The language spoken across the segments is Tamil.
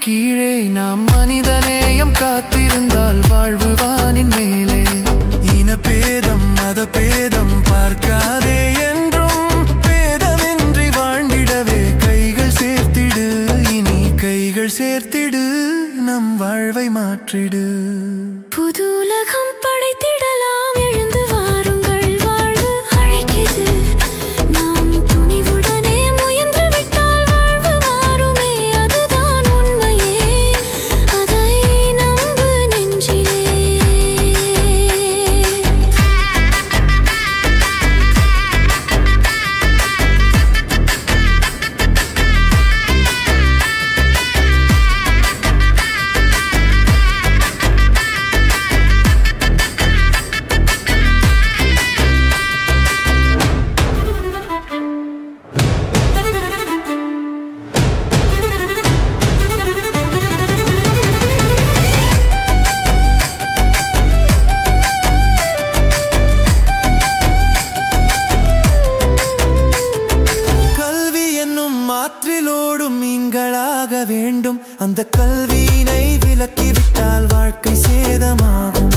கீழே நாம் மனிதநேயம் காத்திருந்தால் வாழ்வு வானின் மேலே. இனபேதம் மதபேதம் பார்க்காதே என்றும் பேதமின்றி வாழ்ந்திடவே கைகள் சேர்த்திடு, இனி கைகள் சேர்த்திடு, நம் வாழ்வை மாற்றிடு. புது உலகம் படைத்திடலாம், எழுந்து வாருங்கள், வாழ்வு அழைக்குது. நாம் துணிவுடனே முயன்று விட்டால் வாழ்வு மாறுமே, அதுதான் உண்மையே, அதை நம்பு நெஞ்சிலே. ஆற்றிலோடும் மீன்களாக வேண்டும், அந்த கல்வியினை விலக்கிவிட்டால் வாழ்க்கை சேதமாகும்.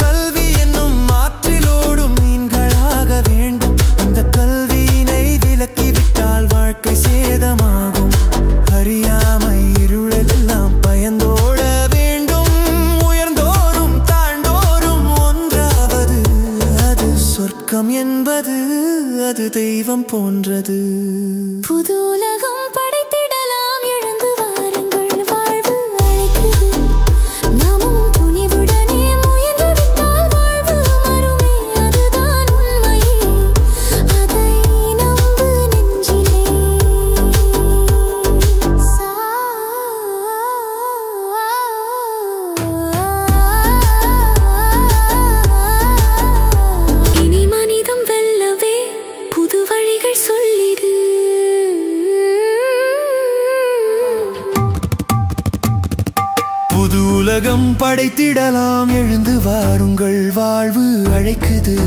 கல்வி என்னும் ஆற்றிலோடும் மீன்களாக வேண்டும், அந்த கல்வியினை விலக்கிவிட்டால் வாழ்க்கை சேதமாகும். அறியாமை இருளெல்லாம் பயந்தோட வேண்டும், உயர்ந்தோறும் தாழ்ந்தோறும் ஒன்றாவது, அது சொர்க்கம் என்பது, அது தெய்வம் போன்றது. புது உலகம் படைத்திடலாம், எழுந்து வாருங்கள், வாழ்வு அழைக்குது. நாமும் துணிவுடனே முயன்று விட்டால் வாழ்வு மாறுமே, அதுதான் உண்மையே, அதை நம்பு நெஞ்சிலே. இனி மனிதம் வெல்லவே புது வழிகள் சொல்லிடு. புது உலகம் படைத்திடலாம், எழுந்து வாருங்கள், வாழ்வு அழைக்குது.